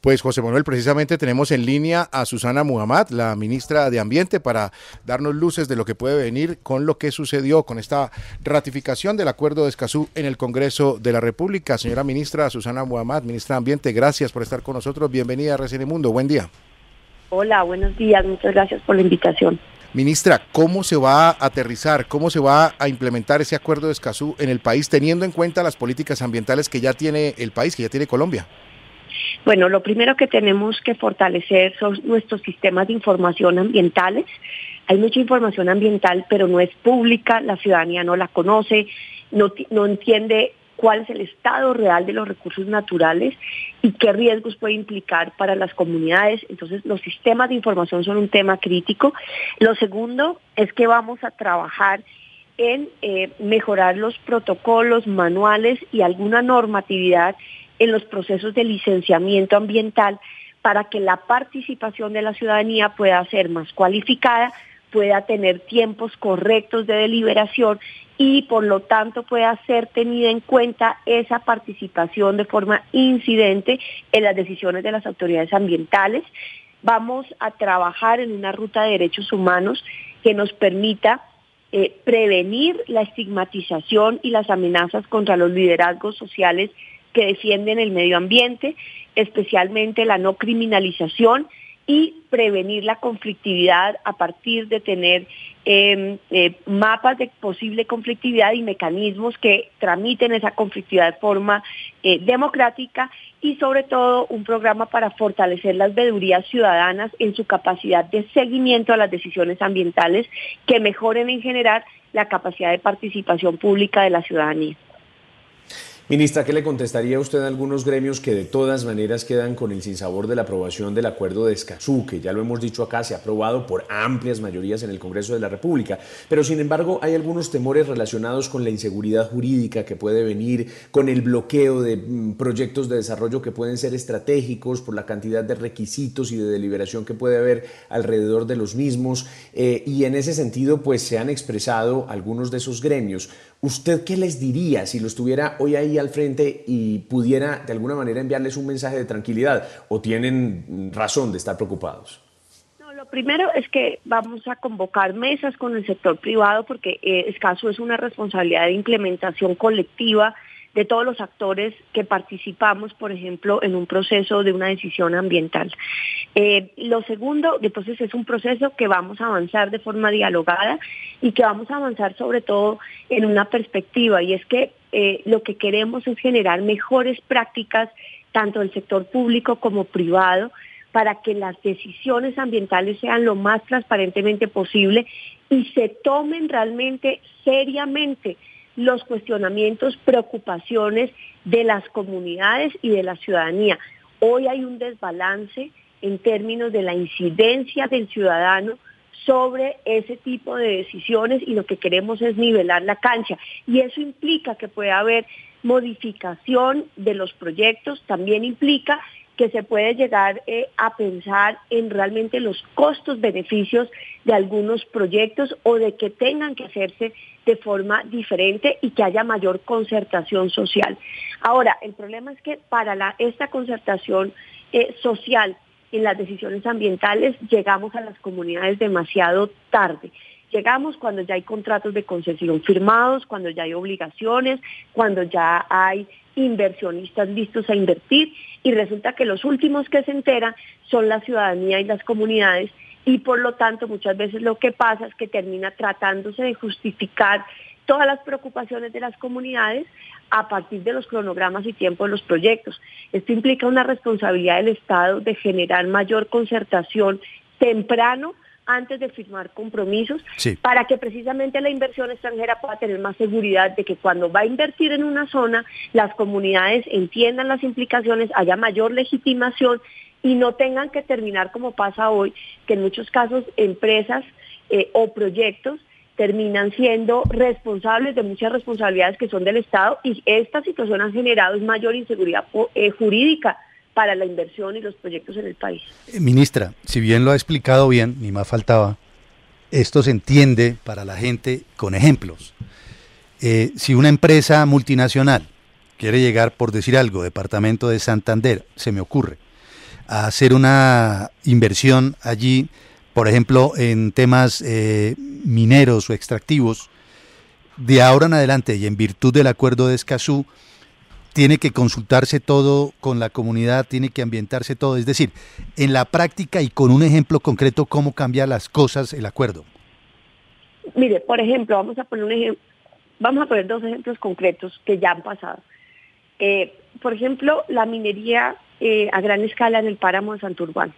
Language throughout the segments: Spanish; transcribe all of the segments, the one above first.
Pues José Manuel, precisamente tenemos en línea a Susana Muhammad, la ministra de Ambiente, para darnos luces de lo que puede venir con lo que sucedió con esta ratificación del Acuerdo de Escazú en el Congreso de la República. Señora ministra Susana Muhammad, ministra de Ambiente, gracias por estar con nosotros. Bienvenida a RCN Mundo. Buen día. Hola, buenos días. Muchas gracias por la invitación. Ministra, ¿cómo se va a aterrizar, cómo se va a implementar ese Acuerdo de Escazú en el país, teniendo en cuenta las políticas ambientales que ya tiene el país, que ya tiene Colombia? Bueno, lo primero que tenemos que fortalecer son nuestros sistemas de información ambientales. Hay mucha información ambiental, pero no es pública, la ciudadanía no la conoce, no entiende cuál es el estado real de los recursos naturales y qué riesgos puede implicar para las comunidades. Entonces, los sistemas de información son un tema crítico. Lo segundo es que vamos a trabajar en mejorar los protocolos, manuales y alguna normatividad en los procesos de licenciamiento ambiental para que la participación de la ciudadanía pueda ser más cualificada, pueda tener tiempos correctos de deliberación y por lo tanto pueda ser tenida en cuenta esa participación de forma incidente en las decisiones de las autoridades ambientales. Vamos a trabajar en una ruta de derechos humanos que nos permita prevenir la estigmatización y las amenazas contra los liderazgos sociales que defienden el medio ambiente, especialmente la no criminalización y prevenir la conflictividad a partir de tener mapas de posible conflictividad y mecanismos que tramiten esa conflictividad de forma democrática y sobre todo un programa para fortalecer las veedurías ciudadanas en su capacidad de seguimiento a las decisiones ambientales que mejoren en general la capacidad de participación pública de la ciudadanía. Ministra, ¿qué le contestaría usted a algunos gremios que de todas maneras quedan con el sinsabor de la aprobación del Acuerdo de Escazú, que ya lo hemos dicho acá, se ha aprobado por amplias mayorías en el Congreso de la República, pero sin embargo hay algunos temores relacionados con la inseguridad jurídica que puede venir, con el bloqueo de proyectos de desarrollo que pueden ser estratégicos por la cantidad de requisitos y de deliberación que puede haber alrededor de los mismos, y en ese sentido pues se han expresado algunos de esos gremios. ¿Usted qué les diría si los tuviera hoy ahí al frente y pudiera de alguna manera enviarles un mensaje de tranquilidad, o tienen razón de estar preocupados? No, lo primero es que vamos a convocar mesas con el sector privado porque Escazú es una responsabilidad de implementación colectiva de todos los actores que participamos, por ejemplo, en un proceso de una decisión ambiental. Lo segundo, entonces, es un proceso que vamos a avanzar de forma dialogada y que vamos a avanzar sobre todo en una perspectiva, y es que lo que queremos es generar mejores prácticas tanto del sector público como privado para que las decisiones ambientales sean lo más transparentemente posible y se tomen realmente seriamente los cuestionamientos, preocupaciones de las comunidades y de la ciudadanía. Hoy hay un desbalance en términos de la incidencia del ciudadano sobre ese tipo de decisiones y lo que queremos es nivelar la cancha. Y eso implica que puede haber modificación de los proyectos, también implica que se puede llegar a pensar en realmente los costos-beneficios de algunos proyectos o de que tengan que hacerse de forma diferente y que haya mayor concertación social. Ahora, el problema es que para esta concertación social en las decisiones ambientales llegamos a las comunidades demasiado tarde. Llegamos cuando ya hay contratos de concesión firmados, cuando ya hay obligaciones, cuando ya hay inversionistas listos a invertir, y resulta que los últimos que se enteran son la ciudadanía y las comunidades, y por lo tanto muchas veces lo que pasa es que termina tratándose de justificar todas las preocupaciones de las comunidades a partir de los cronogramas y tiempos de los proyectos. Esto implica una responsabilidad del Estado de generar mayor concertación temprano antes de firmar compromisos, sí, para que precisamente la inversión extranjera pueda tener más seguridad de que cuando va a invertir en una zona, las comunidades entiendan las implicaciones, haya mayor legitimación y no tengan que terminar como pasa hoy, que en muchos casos empresas o proyectos terminan siendo responsables de muchas responsabilidades que son del Estado, y esta situación ha generado mayor inseguridad jurídica para la inversión y los proyectos en el país. Ministra, si bien lo ha explicado bien, ni más faltaba, esto se entiende para la gente con ejemplos. Si una empresa multinacional quiere llegar, por decir algo, departamento de Santander, se me ocurre, a hacer una inversión allí, por ejemplo, en temas mineros o extractivos, de ahora en adelante y en virtud del acuerdo de Escazú, tiene que consultarse todo con la comunidad, tiene que ambientarse todo, es decir, en la práctica y con un ejemplo concreto, ¿cómo cambia las cosas el acuerdo? Mire, por ejemplo, vamos a poner dos ejemplos concretos que ya han pasado. Por ejemplo, la minería a gran escala en el páramo de Santurbán.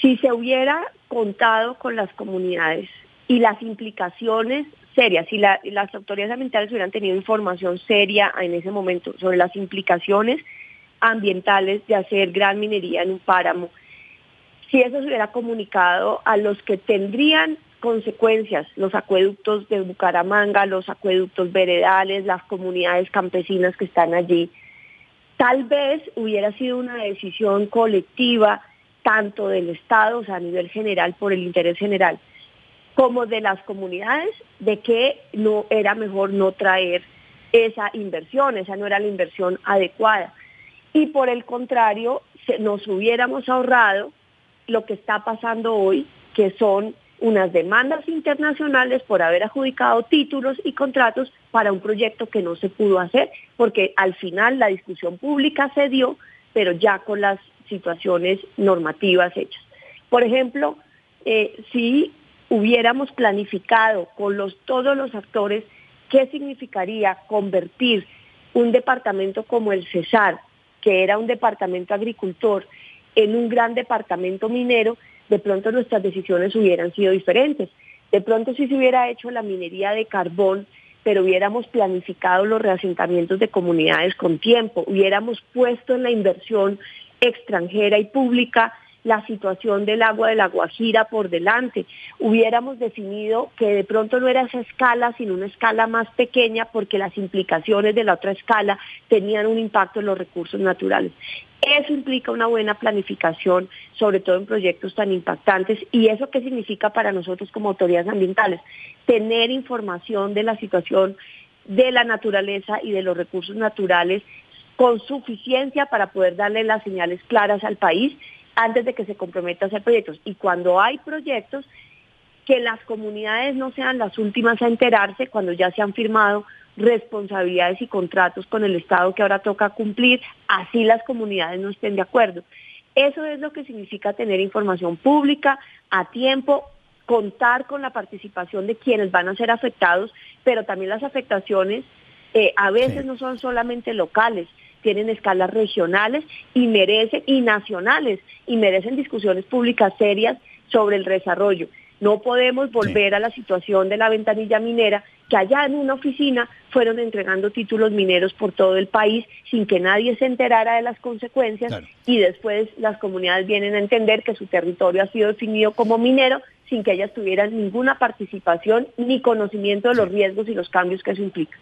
Si se hubiera contado con las comunidades y las implicaciones serias, si las autoridades ambientales hubieran tenido información seria en ese momento sobre las implicaciones ambientales de hacer gran minería en un páramo, si eso se hubiera comunicado a los que tendrían consecuencias, los acueductos de Bucaramanga, los acueductos veredales, las comunidades campesinas que están allí, tal vez hubiera sido una decisión colectiva, tanto del Estado, o sea, a nivel general, por el interés general, como de las comunidades, de que no era mejor no traer esa inversión, esa no era la inversión adecuada. Y por el contrario, nos hubiéramos ahorrado lo que está pasando hoy, que son unas demandas internacionales por haber adjudicado títulos y contratos para un proyecto que no se pudo hacer, porque al final la discusión pública se dio, pero ya con las situaciones normativas hechas. Por ejemplo, si hubiéramos planificado con todos los actores qué significaría convertir un departamento como el Cesar, que era un departamento agricultor, en un gran departamento minero, de pronto nuestras decisiones hubieran sido diferentes. De pronto si se hubiera hecho la minería de carbón, pero hubiéramos planificado los reasentamientos de comunidades con tiempo, hubiéramos puesto en la inversión extranjera y pública la situación del agua de la Guajira por delante, hubiéramos definido que de pronto no era esa escala, sino una escala más pequeña, porque las implicaciones de la otra escala tenían un impacto en los recursos naturales. Eso implica una buena planificación, sobre todo en proyectos tan impactantes. ¿Y eso qué significa para nosotros como autoridades ambientales? Tener información de la situación de la naturaleza y de los recursos naturales con suficiencia para poder darle las señales claras al país antes de que se comprometa a hacer proyectos. Y cuando hay proyectos, que las comunidades no sean las últimas a enterarse cuando ya se han firmado responsabilidades y contratos con el Estado que ahora toca cumplir, así las comunidades no estén de acuerdo. Eso es lo que significa tener información pública a tiempo, contar con la participación de quienes van a ser afectados, pero también las afectaciones a veces no son solamente locales, tienen escalas regionales y nacionales, y merecen discusiones públicas serias sobre el desarrollo. No podemos volver a la situación de la ventanilla minera, que allá en una oficina fueron entregando títulos mineros por todo el país sin que nadie se enterara de las consecuencias, y después las comunidades vienen a entender que su territorio ha sido definido como minero sin que ellas tuvieran ninguna participación ni conocimiento de los riesgos y los cambios que eso implica.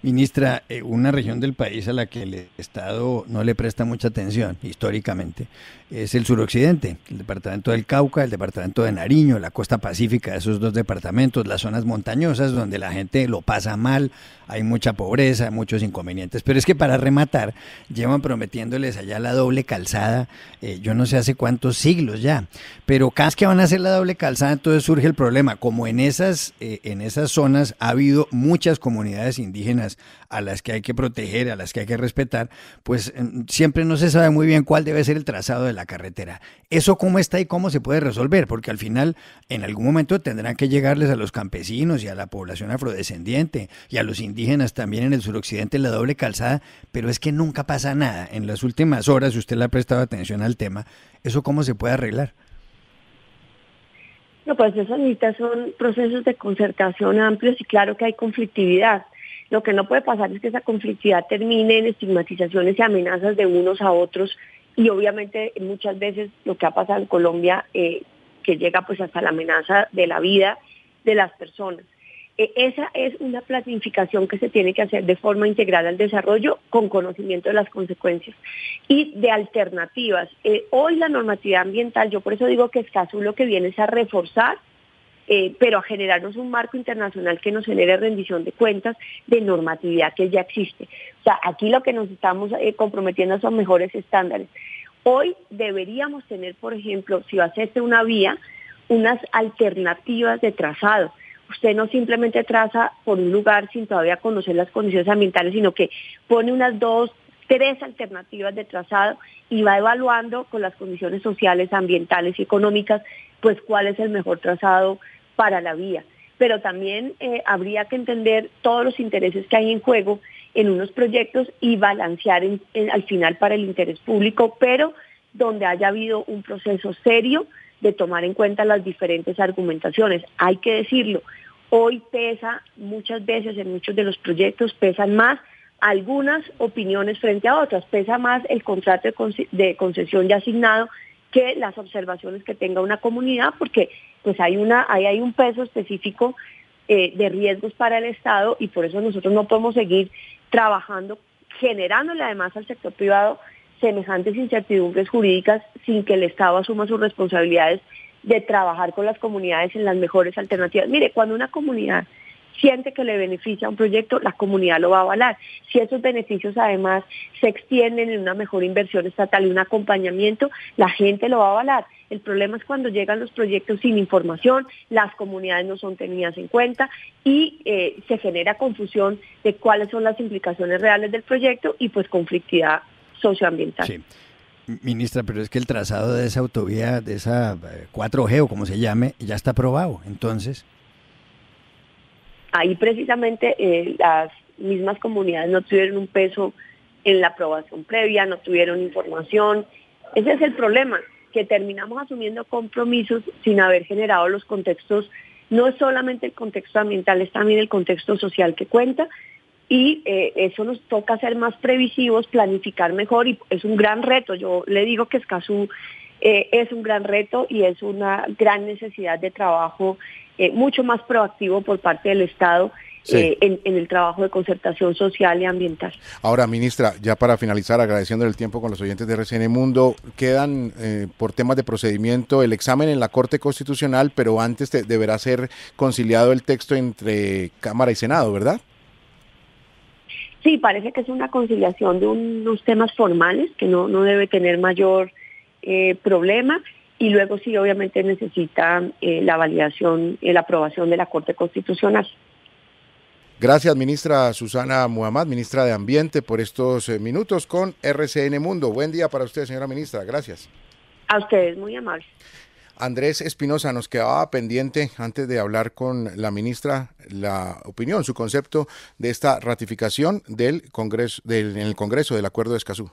Ministra, una región del país a la que el Estado no le presta mucha atención históricamente es el suroccidente, el departamento del Cauca, el departamento de Nariño, la costa pacífica de esos dos departamentos, las zonas montañosas donde la gente lo pasa mal, hay mucha pobreza, muchos inconvenientes. Pero es que para rematar, llevan prometiéndoles allá la doble calzada, yo no sé hace cuántos siglos ya, pero cada vez que van a hacer la doble calzada, entonces surge el problema. Como en esas zonas ha habido muchas comunidades indígenas a las que hay que proteger, a las que hay que respetar, pues siempre no se sabe muy bien cuál debe ser el trazado de la carretera. ¿Eso cómo está y cómo se puede resolver? Porque al final, en algún momento tendrán que llegarles a los campesinos y a la población afrodescendiente y a los indígenas también en el suroccidente la doble calzada, pero es que nunca pasa nada. En las últimas horas, si usted le ha prestado atención al tema, ¿eso cómo se puede arreglar? No, pues eso son procesos de concertación amplios y claro que hay conflictividad. Lo que no puede pasar es que esa conflictividad termine en estigmatizaciones y amenazas de unos a otros, y obviamente muchas veces lo que ha pasado en Colombia, que llega pues hasta la amenaza de la vida de las personas. Esa es una planificación que se tiene que hacer de forma integral al desarrollo, con conocimiento de las consecuencias y de alternativas. Hoy la normatividad ambiental, yo por eso digo que Escazú lo que viene es a reforzar, pero a generarnos un marco internacional que nos genere rendición de cuentas de normatividad que ya existe. O sea, aquí lo que nos estamos comprometiendo son mejores estándares. Hoy deberíamos tener, por ejemplo, si va a hacerse una vía, unas alternativas de trazado. Usted no simplemente traza por un lugar sin todavía conocer las condiciones ambientales, sino que pone unas 2, 3 alternativas de trazado y va evaluando con las condiciones sociales, ambientales y económicas, pues cuál es el mejor trazado para la vía. Pero también habría que entender todos los intereses que hay en juego en unos proyectos y balancear al final para el interés público, pero donde haya habido un proceso serio de tomar en cuenta las diferentes argumentaciones. Hay que decirlo, hoy pesa muchas veces en muchos de los proyectos, pesan más algunas opiniones frente a otras, pesa más el contrato de concesión ya asignado que las observaciones que tenga una comunidad, porque pues hay un peso específico de riesgos para el Estado y por eso nosotros no podemos seguir trabajando, generándole además al sector privado semejantes incertidumbres jurídicas sin que el Estado asuma sus responsabilidades de trabajar con las comunidades en las mejores alternativas. Mire, cuando una comunidad siente que le beneficia un proyecto, la comunidad lo va a avalar. Si esos beneficios además se extienden en una mejor inversión estatal y un acompañamiento, la gente lo va a avalar. El problema es cuando llegan los proyectos sin información, las comunidades no son tenidas en cuenta y se genera confusión de cuáles son las implicaciones reales del proyecto y pues conflictividad socioambiental. Sí. Ministra, pero es que el trazado de esa autovía, de esa 4G o como se llame, ya está aprobado, entonces... Ahí precisamente las mismas comunidades no tuvieron un peso en la aprobación previa, no tuvieron información. Ese es el problema, que terminamos asumiendo compromisos sin haber generado los contextos. No es solamente el contexto ambiental, es también el contexto social que cuenta y eso nos toca ser más previsivos, planificar mejor y es un gran reto. Yo le digo que Escazú es un gran reto y es una gran necesidad de trabajo mucho más proactivo por parte del Estado en el trabajo de concertación social y ambiental. Ahora, ministra, ya para finalizar, agradeciendo el tiempo con los oyentes de RCN Mundo, quedan por temas de procedimiento el examen en la Corte Constitucional, pero antes deberá ser conciliado el texto entre Cámara y Senado, ¿verdad? Sí, parece que es una conciliación de unos temas formales que no debe tener mayor problema. Y luego sí, obviamente necesita la validación, la aprobación de la Corte Constitucional. Gracias, ministra Susana Muhammad, ministra de Ambiente, por estos minutos con RCN Mundo. Buen día para usted, señora ministra. Gracias. A ustedes, muy amables. Andrés Espinosa, nos quedaba pendiente, antes de hablar con la ministra, la opinión, su concepto de esta ratificación del Congreso, en el Congreso del Acuerdo de Escazú.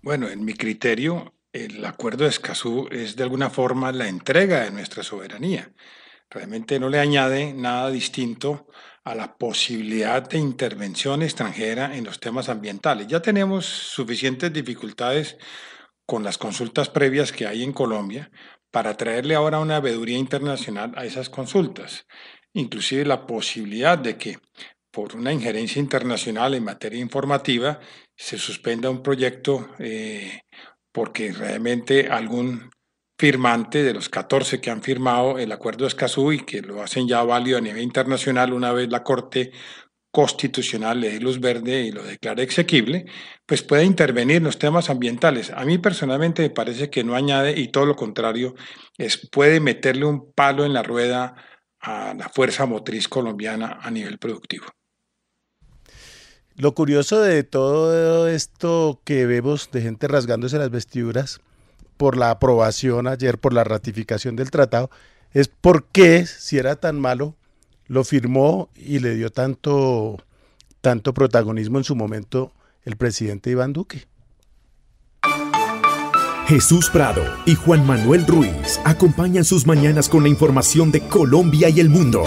Bueno, en mi criterio, el Acuerdo de Escazú es de alguna forma la entrega de nuestra soberanía. Realmente no le añade nada distinto a la posibilidad de intervención extranjera en los temas ambientales. Ya tenemos suficientes dificultades con las consultas previas que hay en Colombia para traerle ahora una veeduría internacional a esas consultas. Inclusive la posibilidad de que por una injerencia internacional en materia informativa se suspenda un proyecto porque realmente algún firmante de los 14 que han firmado el Acuerdo de Escazú y que lo hacen ya válido a nivel internacional una vez la Corte Constitucional le dé luz verde y lo declare exequible, pues puede intervenir en los temas ambientales. A mí personalmente me parece que no añade y todo lo contrario, puede meterle un palo en la rueda a la fuerza motriz colombiana a nivel productivo. Lo curioso de todo esto que vemos de gente rasgándose las vestiduras por la aprobación ayer, por la ratificación del tratado, es por qué, si era tan malo, lo firmó y le dio tanto protagonismo en su momento el presidente Iván Duque. Jesús Prado y Juan Manuel Ruiz acompañan sus mañanas con la información de Colombia y el mundo.